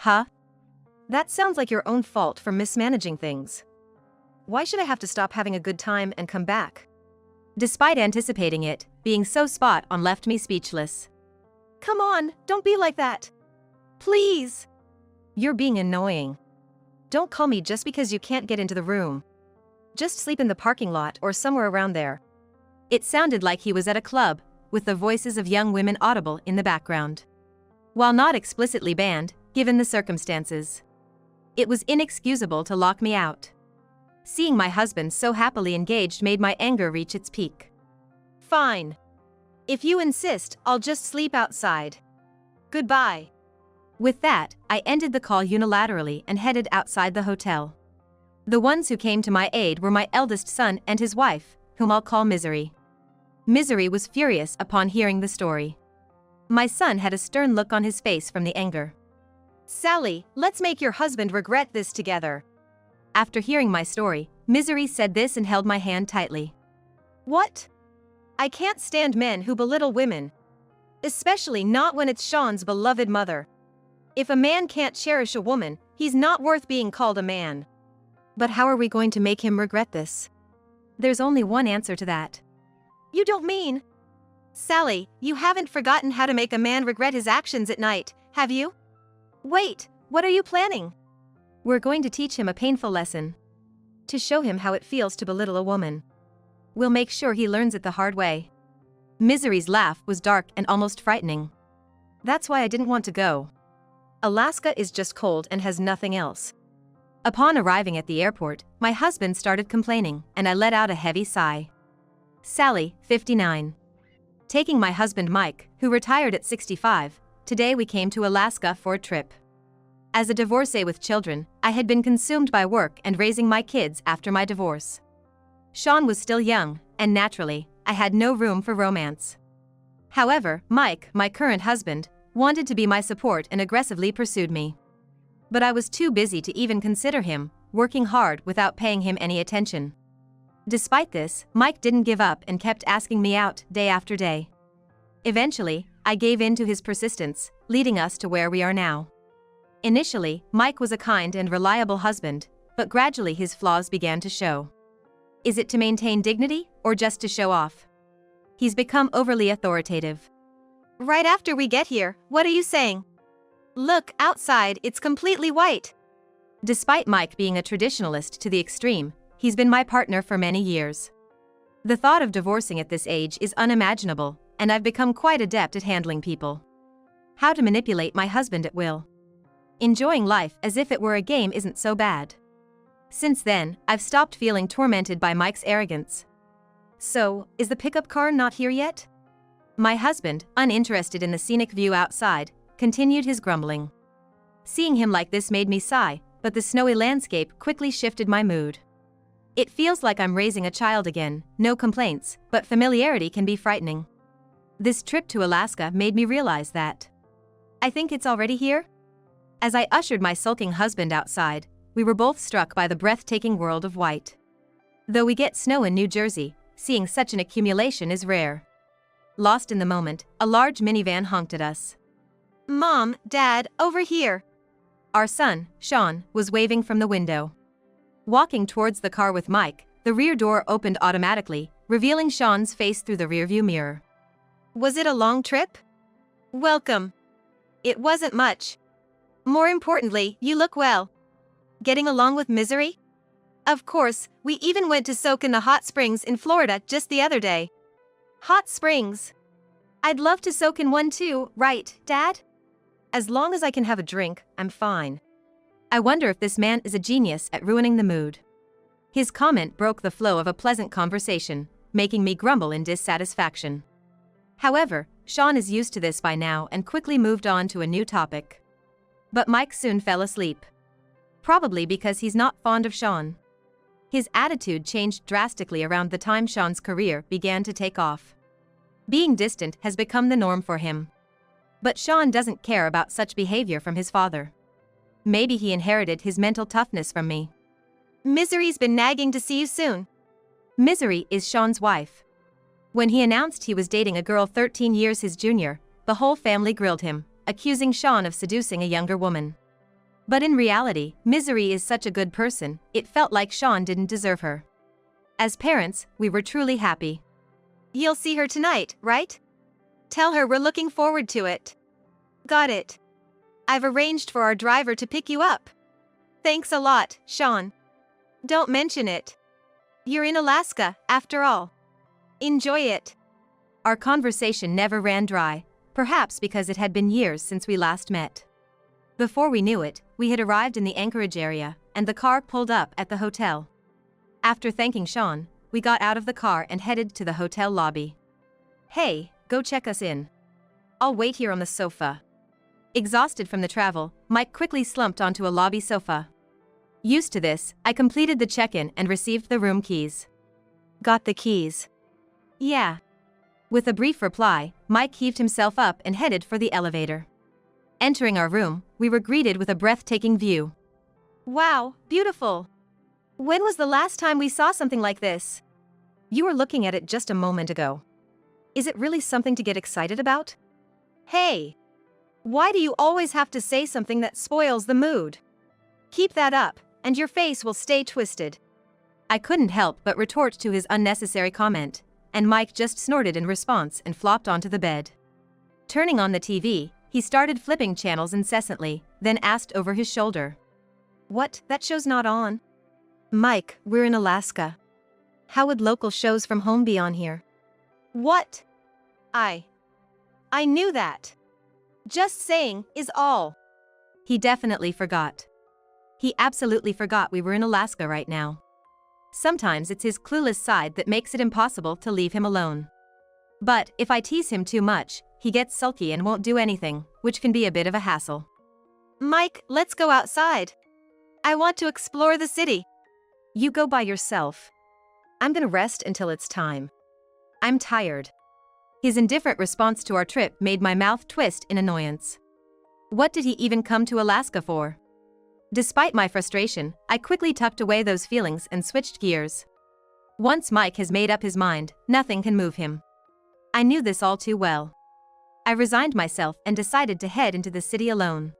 Huh? That sounds like your own fault for mismanaging things. Why should I have to stop having a good time and come back? Despite anticipating it, being so spot on left me speechless. Come on, don't be like that. Please. You're being annoying. Don't call me just because you can't get into the room. Just sleep in the parking lot or somewhere around there. It sounded like he was at a club, with the voices of young women audible in the background. While not explicitly banned, given the circumstances, it was inexcusable to lock me out. Seeing my husband so happily engaged made my anger reach its peak. Fine. If you insist, I'll just sleep outside. Goodbye. With that, I ended the call unilaterally and headed outside the hotel. The ones who came to my aid were my eldest son and his wife, whom I'll call Misery. Misery was furious upon hearing the story. My son had a stern look on his face from the anger. Sally, let's make your husband regret this together. After hearing my story, Misery said this and held my hand tightly. What? I can't stand men who belittle women. Especially not when it's Sean's beloved mother. If a man can't cherish a woman, he's not worth being called a man. But how are we going to make him regret this? There's only one answer to that. You don't mean? Sally, you haven't forgotten how to make a man regret his actions at night, have you? Wait, what are you planning? We're going to teach him a painful lesson. To show him how it feels to belittle a woman. We'll make sure he learns it the hard way. Misery's laugh was dark and almost frightening. That's why I didn't want to go. Alaska is just cold and has nothing else. Upon arriving at the airport, my husband started complaining, and I let out a heavy sigh. Sally, 59. Taking my husband Mike, who retired at 65, today we came to Alaska for a trip. As a divorcee with children, I had been consumed by work and raising my kids after my divorce. Sean was still young, and naturally, I had no room for romance. However, Mike, my current husband, wanted to be my support and aggressively pursued me. But I was too busy to even consider him, working hard without paying him any attention. Despite this, Mike didn't give up and kept asking me out day after day. Eventually, I gave in to his persistence, leading us to where we are now. Initially, Mike was a kind and reliable husband, but gradually his flaws began to show. Is it to maintain dignity, or just to show off? He's become overly authoritative. Right after we get here, what are you saying? Look, outside, it's completely white. Despite Mike being a traditionalist to the extreme, he's been my partner for many years. The thought of divorcing at this age is unimaginable, and I've become quite adept at handling people. How to manipulate my husband at will. Enjoying life as if it were a game isn't so bad. Since then, I've stopped feeling tormented by Mike's arrogance. So, is the pickup car not here yet? My husband, uninterested in the scenic view outside, continued his grumbling. Seeing him like this made me sigh, but the snowy landscape quickly shifted my mood. It feels like I'm raising a child again, no complaints, but familiarity can be frightening. This trip to Alaska made me realize that. I think it's already here? As I ushered my sulking husband outside, we were both struck by the breathtaking world of white. Though we get snow in New Jersey, seeing such an accumulation is rare. Lost in the moment, a large minivan honked at us. Mom, Dad, over here. Our son, Sean, was waving from the window. Walking towards the car with Mike, the rear door opened automatically, revealing Sean's face through the rearview mirror. Was it a long trip? Welcome. It wasn't much. More importantly, you look well. Getting along with Misery? Of course, we even went to soak in the hot springs in Florida just the other day. Hot springs. I'd love to soak in one too, right, Dad? As long as I can have a drink, I'm fine. I wonder if this man is a genius at ruining the mood. His comment broke the flow of a pleasant conversation, making me grumble in dissatisfaction. However, Sean is used to this by now and quickly moved on to a new topic. But Mike soon fell asleep. Probably because he's not fond of Sean. His attitude changed drastically around the time Sean's career began to take off. Being distant has become the norm for him. But Sean doesn't care about such behavior from his father. Maybe he inherited his mental toughness from me. Misery's been nagging to see you soon. Misery is Sean's wife. When he announced he was dating a girl 13 years his junior, the whole family grilled him, accusing Sean of seducing a younger woman. But in reality, Misery is such a good person, it felt like Sean didn't deserve her. As parents, we were truly happy. You'll see her tonight, right? Tell her we're looking forward to it. Got it. I've arranged for our driver to pick you up. Thanks a lot, Sean. Don't mention it. You're in Alaska, after all. Enjoy it. Our conversation never ran dry, perhaps because it had been years since we last met. Before we knew it, we had arrived in the Anchorage area, and the car pulled up at the hotel. After thanking Sean, we got out of the car and headed to the hotel lobby. Hey, go check us in. I'll wait here on the sofa. Exhausted from the travel, Mike quickly slumped onto a lobby sofa. Used to this, I completed the check-in and received the room keys. Got the keys? Yeah. With a brief reply, Mike heaved himself up and headed for the elevator. Entering our room, we were greeted with a breathtaking view. Wow, beautiful. When was the last time we saw something like this? You were looking at it just a moment ago. Is it really something to get excited about? Hey! Why do you always have to say something that spoils the mood? Keep that up, and your face will stay twisted. I couldn't help but retort to his unnecessary comment, and Mike just snorted in response and flopped onto the bed. Turning on the TV, he started flipping channels incessantly, then asked over his shoulder. What, that show's not on? Mike, we're in Alaska. How would local shows from home be on here? What? I knew that. Just saying, is all. He definitely forgot. He absolutely forgot we were in Alaska right now. Sometimes it's his clueless side that makes it impossible to leave him alone. But if I tease him too much, he gets sulky and won't do anything, which can be a bit of a hassle. Mike, let's go outside. I want to explore the city. You go by yourself. I'm gonna rest until it's time. I'm tired. His indifferent response to our trip made my mouth twist in annoyance. What did he even come to Alaska for? Despite my frustration, I quickly tucked away those feelings and switched gears. Once Mike has made up his mind, nothing can move him. I knew this all too well. I resigned myself and decided to head into the city alone.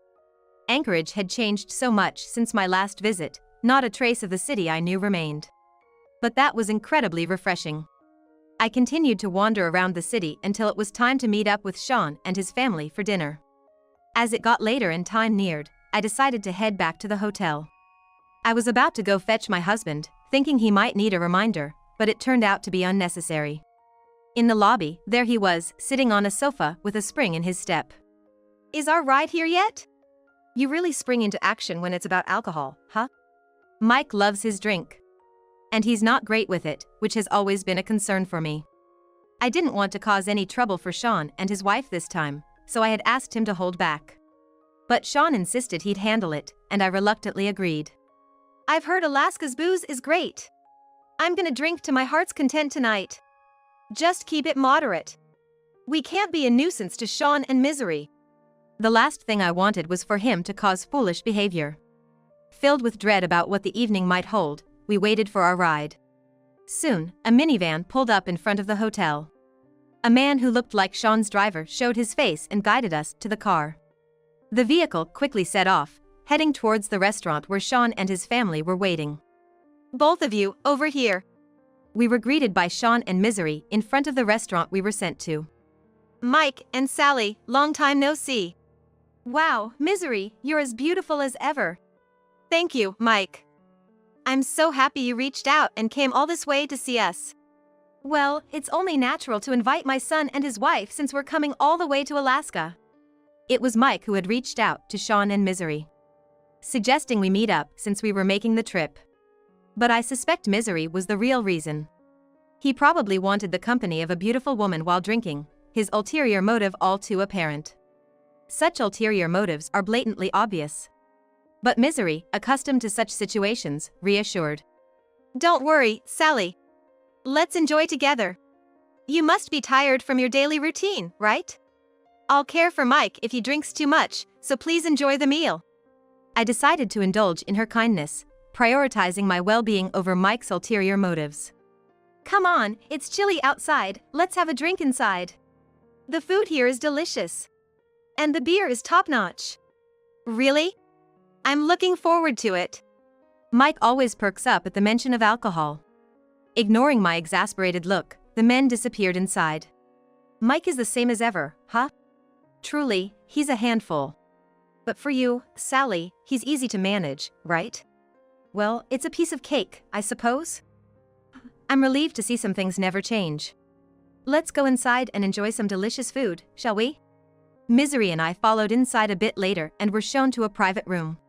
Anchorage had changed so much since my last visit, not a trace of the city I knew remained. But that was incredibly refreshing. I continued to wander around the city until it was time to meet up with Sean and his family for dinner. As it got later and time neared, I decided to head back to the hotel. I was about to go fetch my husband, thinking he might need a reminder, but it turned out to be unnecessary. In the lobby, there he was, sitting on a sofa with a spring in his step. Is our ride here yet? You really spring into action when it's about alcohol, huh? Mike loves his drink. And he's not great with it, which has always been a concern for me. I didn't want to cause any trouble for Sean and his wife this time, so I had asked him to hold back. But Sean insisted he'd handle it, and I reluctantly agreed. I've heard Alaska's booze is great. I'm gonna drink to my heart's content tonight. Just keep it moderate. We can't be a nuisance to Sean and Misery. The last thing I wanted was for him to cause foolish behavior. Filled with dread about what the evening might hold, we waited for our ride. Soon, a minivan pulled up in front of the hotel. A man who looked like Sean's driver showed his face and guided us to the car. The vehicle quickly set off, heading towards the restaurant where Sean and his family were waiting. Both of you, over here. We were greeted by Sean and Misery in front of the restaurant we were sent to. Mike and Sally, long time no see. Wow, Misery, you're as beautiful as ever. Thank you, Mike. I'm so happy you reached out and came all this way to see us. Well, it's only natural to invite my son and his wife since we're coming all the way to Alaska. It was Mike who had reached out to Sean and Misery, suggesting we meet up since we were making the trip. But I suspect Misery was the real reason. He probably wanted the company of a beautiful woman while drinking, his ulterior motive all too apparent. Such ulterior motives are blatantly obvious. But Misery, accustomed to such situations, reassured. Don't worry, Sally. Let's enjoy together. You must be tired from your daily routine, right? I'll care for Mike if he drinks too much, so please enjoy the meal. I decided to indulge in her kindness, prioritizing my well-being over Mike's ulterior motives. Come on, it's chilly outside, let's have a drink inside. The food here is delicious. And the beer is top-notch. Really? I'm looking forward to it. Mike always perks up at the mention of alcohol. Ignoring my exasperated look, the men disappeared inside. Mike is the same as ever, huh? Truly, he's a handful. But for you, Sally, he's easy to manage, right? Well, it's a piece of cake, I suppose? I'm relieved to see some things never change. Let's go inside and enjoy some delicious food, shall we? Misery and I followed inside a bit later and were shown to a private room.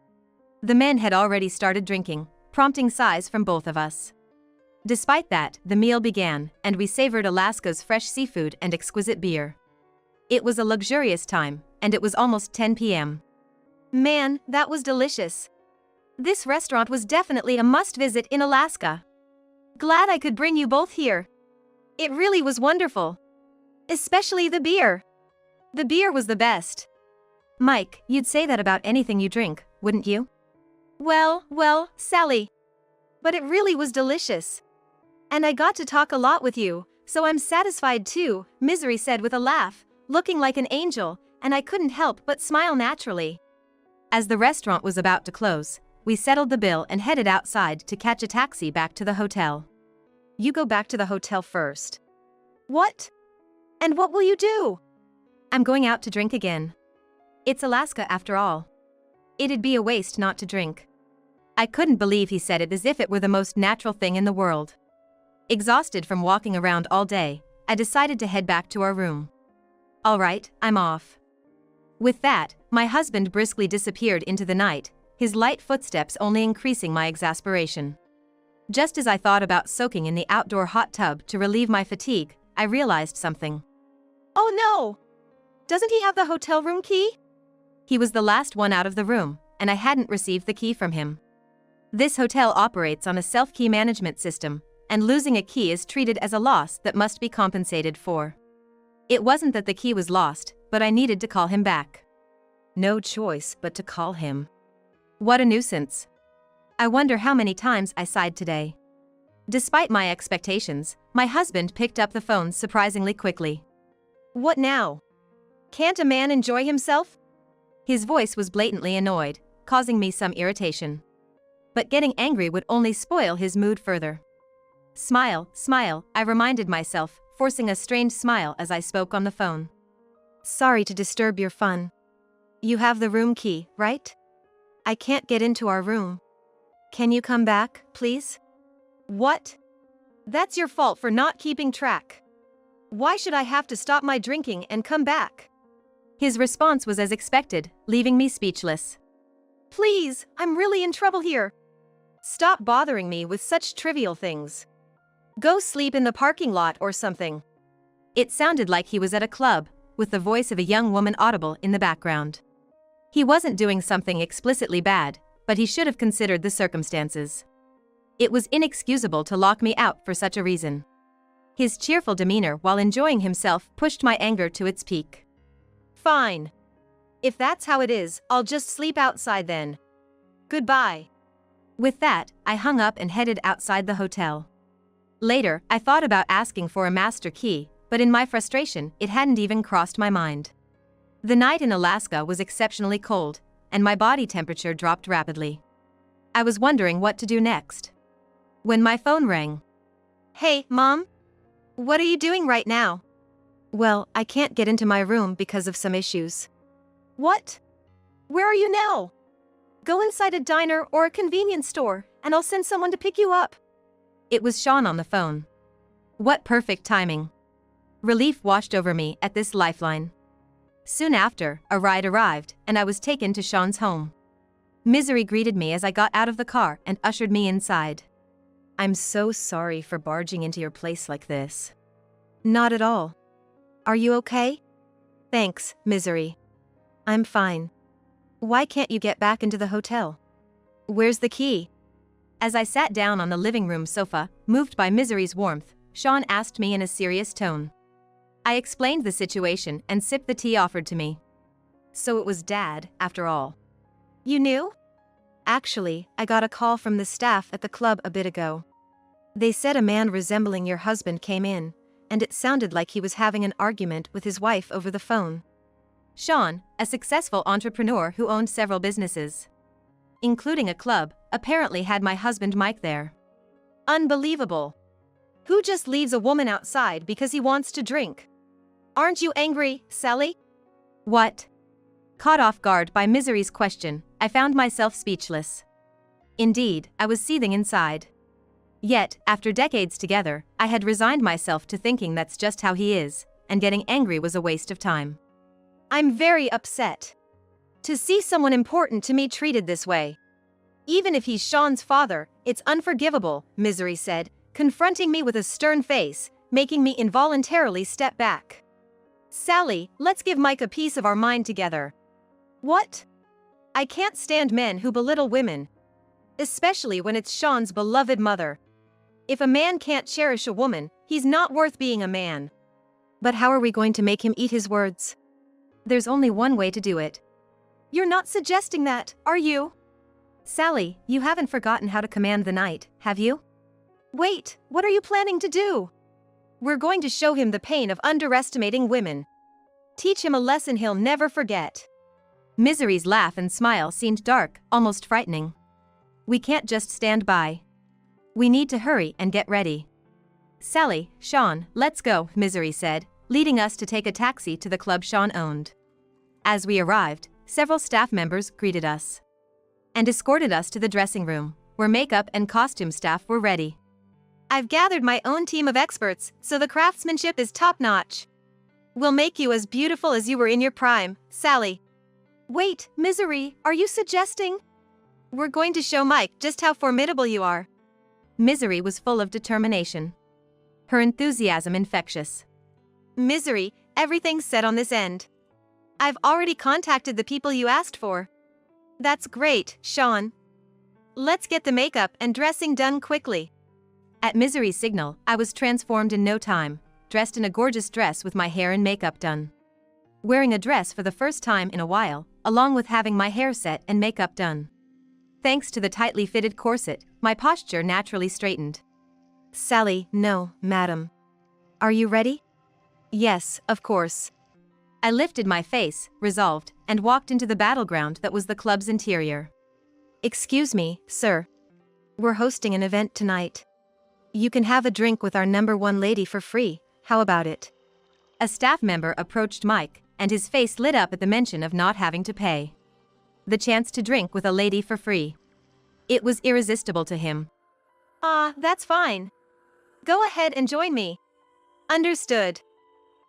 The men had already started drinking, prompting sighs from both of us. Despite that, the meal began, and we savored Alaska's fresh seafood and exquisite beer. It was a luxurious time, and it was almost 10 p.m. Man, that was delicious. This restaurant was definitely a must-visit in Alaska. Glad I could bring you both here. It really was wonderful. Especially the beer. The beer was the best. Mike, you'd say that about anything you drink, wouldn't you? Well, Sally. But it really was delicious. And I got to talk a lot with you, so I'm satisfied too, Misery said with a laugh, looking like an angel, and I couldn't help but smile naturally. As the restaurant was about to close, we settled the bill and headed outside to catch a taxi back to the hotel. You go back to the hotel first. What? And what will you do? I'm going out to drink again. It's Alaska after all. It'd be a waste not to drink. I couldn't believe he said it as if it were the most natural thing in the world. Exhausted from walking around all day, I decided to head back to our room. All right, I'm off. With that, my husband briskly disappeared into the night, his light footsteps only increasing my exasperation. Just as I thought about soaking in the outdoor hot tub to relieve my fatigue, I realized something. Oh no! Doesn't he have the hotel room key? He was the last one out of the room, and I hadn't received the key from him. This hotel operates on a self-key management system, and losing a key is treated as a loss that must be compensated for. It wasn't that the key was lost, but I needed to call him back. No choice but to call him. What a nuisance. I wonder how many times I sighed today. Despite my expectations, my husband picked up the phone surprisingly quickly. What now? Can't a man enjoy himself? His voice was blatantly annoyed, causing me some irritation. But getting angry would only spoil his mood further. Smile, I reminded myself, forcing a strained smile as I spoke on the phone. Sorry to disturb your fun. You have the room key, right? I can't get into our room. Can you come back, please? What? That's your fault for not keeping track. Why should I have to stop my drinking and come back? His response was as expected, leaving me speechless. Please, I'm really in trouble here. Stop bothering me with such trivial things. Go sleep in the parking lot or something. It sounded like he was at a club, with the voice of a young woman audible in the background. He wasn't doing something explicitly bad, but he should have considered the circumstances. It was inexcusable to lock me out for such a reason. His cheerful demeanor while enjoying himself pushed my anger to its peak. Fine. If that's how it is, I'll just sleep outside then. Goodbye. With that, I hung up and headed outside the hotel. Later, I thought about asking for a master key, but in my frustration, it hadn't even crossed my mind. The night in Alaska was exceptionally cold, and my body temperature dropped rapidly. I was wondering what to do next, when my phone rang. Hey, Mom? What are you doing right now? Well, I can't get into my room because of some issues. What? Where are you now? Go inside a diner or a convenience store, and I'll send someone to pick you up. It was Sean on the phone. What perfect timing. Relief washed over me at this lifeline. Soon after, a ride arrived, and I was taken to Sean's home. Misery greeted me as I got out of the car and ushered me inside. I'm so sorry for barging into your place like this. Not at all. Are you okay? Thanks, Misery. I'm fine. Why can't you get back into the hotel? Where's the key? As I sat down on the living room sofa, moved by Misery's warmth, Sean asked me in a serious tone. I explained the situation and sipped the tea offered to me. So it was Dad, after all. You knew? Actually, I got a call from the staff at the club a bit ago. They said a man resembling your husband came in, and it sounded like he was having an argument with his wife over the phone. Sean, a successful entrepreneur who owned several businesses. including a club, apparently had my husband Mike there. Unbelievable. Who just leaves a woman outside because he wants to drink? Aren't you angry, Sally? What? Caught off guard by Misery's question, I found myself speechless. Indeed, I was seething inside. Yet, after decades together, I had resigned myself to thinking that's just how he is, and getting angry was a waste of time. I'm very upset. To see someone important to me treated this way. Even if he's Sean's father, it's unforgivable, Misery said, confronting me with a stern face, making me involuntarily step back. Sally, let's give Mike a piece of our mind together. What? I can't stand men who belittle women. Especially when it's Sean's beloved mother. If a man can't cherish a woman, he's not worth being a man. But how are we going to make him eat his words? There's only one way to do it. You're not suggesting that, are you? Sally, you haven't forgotten how to command the night, have you? Wait, what are you planning to do? We're going to show him the pain of underestimating women. Teach him a lesson he'll never forget. Misery's laugh and smile seemed dark, almost frightening. We can't just stand by. We need to hurry and get ready. Sally, Sean, let's go, Misery said, leading us to take a taxi to the club Sean owned. As we arrived, several staff members greeted us and escorted us to the dressing room, where makeup and costume staff were ready. I've gathered my own team of experts, so the craftsmanship is top-notch. We'll make you as beautiful as you were in your prime, Sally. Wait, Misery, are you suggesting? We're going to show Mike just how formidable you are. Misery was full of determination. Her enthusiasm infectious. Misery, everything's set on this end. I've already contacted the people you asked for. That's great, Sean. Let's get the makeup and dressing done quickly. At Misery's signal, I was transformed in no time, dressed in a gorgeous dress with my hair and makeup done. Wearing a dress for the first time in a while, along with having my hair set and makeup done. Thanks to the tightly fitted corset, my posture naturally straightened. Sally, no, madam. Are you ready? Yes, of course. I lifted my face, resolved, and walked into the battleground that was the club's interior. Excuse me, sir. We're hosting an event tonight. You can have a drink with our #1 lady for free, how about it? A staff member approached Mike, and his face lit up at the mention of not having to pay. The chance to drink with a lady for free. It was irresistible to him. That's fine. Go ahead and join me. Understood.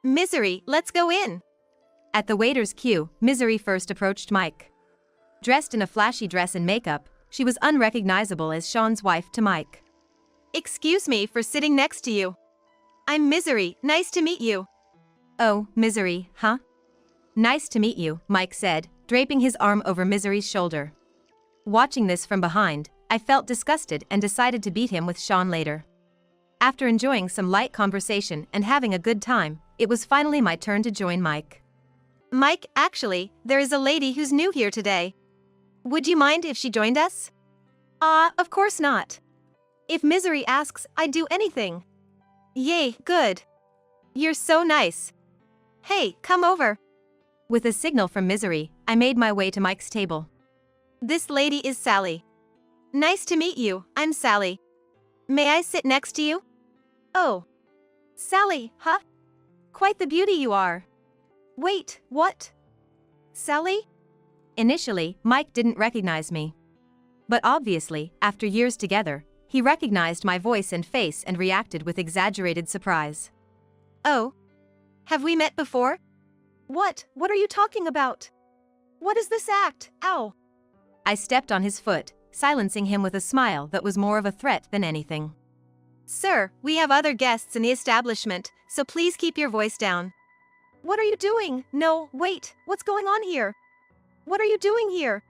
Misery, let's go in. At the waiter's queue, Misery first approached Mike. Dressed in a flashy dress and makeup, she was unrecognizable as Sean's wife to Mike. Excuse me for sitting next to you. I'm Misery, nice to meet you. Oh, Misery, huh? Nice to meet you, Mike said, draping his arm over Misery's shoulder. Watching this from behind, I felt disgusted and decided to beat him with Sean later. After enjoying some light conversation and having a good time, it was finally my turn to join Mike. Mike, actually, there is a lady who's new here today. Would you mind if she joined us? Of course not. If Misery asks, I'd do anything. Yay, good. You're so nice. Hey, come over. With a signal from Misery, I made my way to Mike's table. This lady is Sally. Nice to meet you, I'm Sally. May I sit next to you? Oh. Sally, huh? Quite the beauty you are. Wait, what? Sally? Initially, Mike didn't recognize me. But obviously, after years together, he recognized my voice and face and reacted with exaggerated surprise. Oh? Have we met before? What are you talking about? What is this act? Ow! I stepped on his foot, silencing him with a smile that was more of a threat than anything. Sir, we have other guests in the establishment, so please keep your voice down. What are you doing? No, wait, what's going on here? What are you doing here?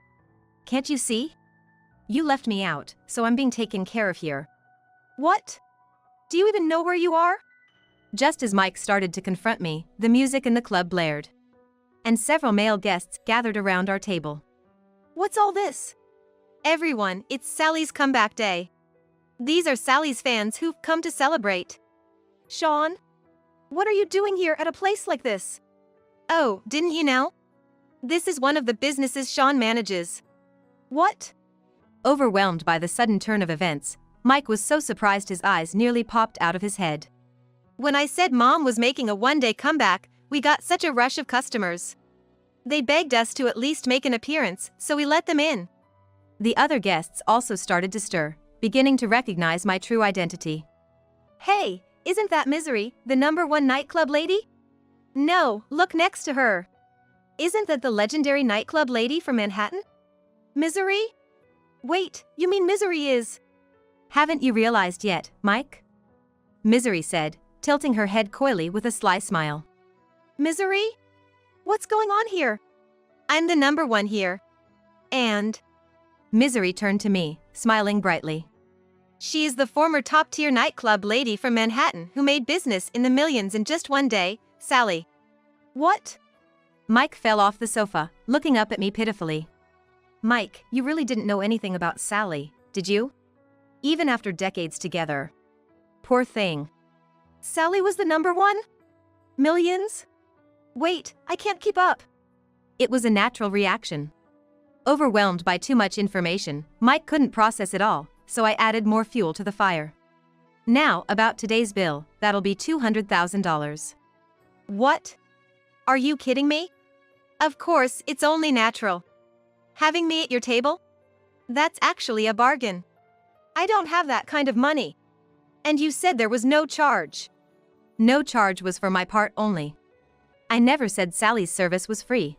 Can't you see? You left me out, so I'm being taken care of here. What? Do you even know where you are? Just as Mike started to confront me, the music in the club blared. And several male guests gathered around our table. What's all this? Everyone, it's Sally's comeback day. These are Sally's fans who've come to celebrate. Sean? What are you doing here at a place like this? Oh, didn't you know? This is one of the businesses Sean manages. What? Overwhelmed by the sudden turn of events, Mike was so surprised his eyes nearly popped out of his head. When I said Mom was making a one-day comeback, we got such a rush of customers. They begged us to at least make an appearance, so we let them in. The other guests also started to stir, beginning to recognize my true identity. Hey, isn't that Misery, the #1 nightclub lady? No, look next to her. Isn't that the legendary nightclub lady from Manhattan? Misery? Wait, you mean Misery is... Haven't you realized yet, Mike? Misery said, tilting her head coyly with a sly smile. Misery? What's going on here? I'm the #1 here. And... Misery turned to me, smiling brightly. She is the former top-tier nightclub lady from Manhattan who made business in the millions in just one day, Sally. What? Mike fell off the sofa, looking up at me pitifully. Mike, you really didn't know anything about Sally, did you? Even after decades together. Poor thing. Sally was the #1? Millions? Wait, I can't keep up. It was a natural reaction. Overwhelmed by too much information, Mike couldn't process it all, so I added more fuel to the fire. Now, about today's bill, that'll be $200,000. What? Are you kidding me? Of course, it's only natural. Having me at your table? That's actually a bargain. I don't have that kind of money. And you said there was no charge. No charge was for my part only. I never said Sally's service was free.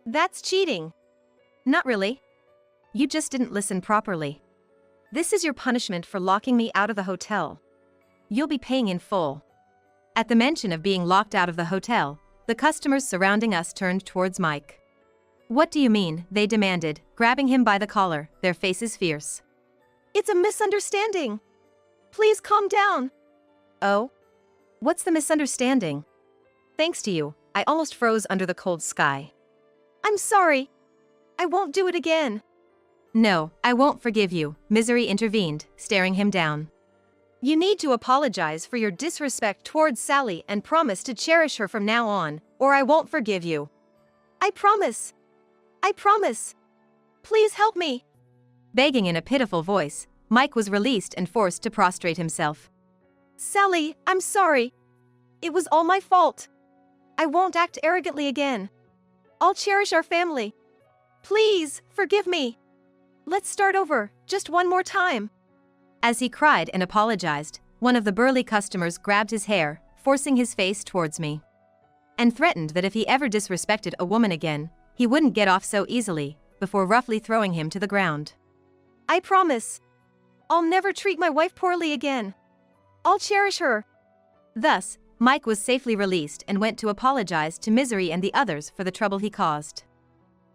That's cheating. Not really. You just didn't listen properly. This is your punishment for locking me out of the hotel. You'll be paying in full. At the mention of being locked out of the hotel, the customers surrounding us turned towards Mike. What do you mean? They demanded, grabbing him by the collar, their faces fierce. It's a misunderstanding. Please calm down. Oh? What's the misunderstanding? Thanks to you, I almost froze under the cold sky. I'm sorry. I won't do it again. No, I won't forgive you, Misery intervened, staring him down. You need to apologize for your disrespect towards Sally and promise to cherish her from now on, or I won't forgive you. I promise. I promise. Please help me. Begging in a pitiful voice, Mike was released and forced to prostrate himself. Sally, I'm sorry. It was all my fault. I won't act arrogantly again. I'll cherish our family. Please, forgive me. Let's start over, just one more time. As he cried and apologized, one of the burly customers grabbed his hair, forcing his face towards me. And threatened that if he ever disrespected a woman again, he wouldn't get off so easily, before roughly throwing him to the ground. I promise. I'll never treat my wife poorly again. I'll cherish her. Thus, Mike was safely released and went to apologize to Misery and the others for the trouble he caused.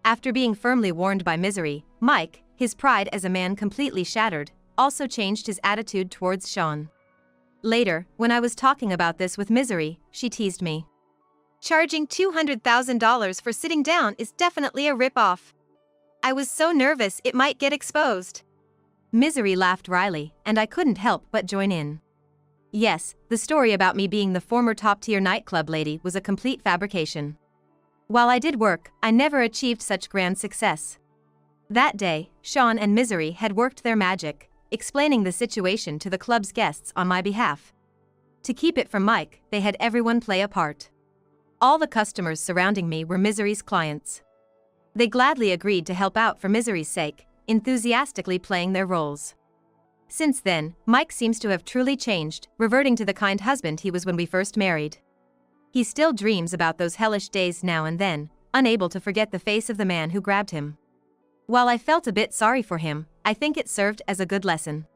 After being firmly warned by Misery, Mike, his pride as a man completely shattered, also changed his attitude towards Sean. Later, when I was talking about this with Misery, she teased me. Charging $200,000 for sitting down is definitely a rip-off. I was so nervous it might get exposed. Misery laughed wryly, and I couldn't help but join in. Yes, the story about me being the former top-tier nightclub lady was a complete fabrication. While I did work, I never achieved such grand success. That day, Sean and Misery had worked their magic, explaining the situation to the club's guests on my behalf. To keep it from Mike, they had everyone play a part. All the customers surrounding me were Misery's clients. They gladly agreed to help out for Misery's sake, enthusiastically playing their roles. Since then, Mike seems to have truly changed, reverting to the kind husband he was when we first married. He still dreams about those hellish days now and then, unable to forget the face of the man who grabbed him. While I felt a bit sorry for him, I think it served as a good lesson.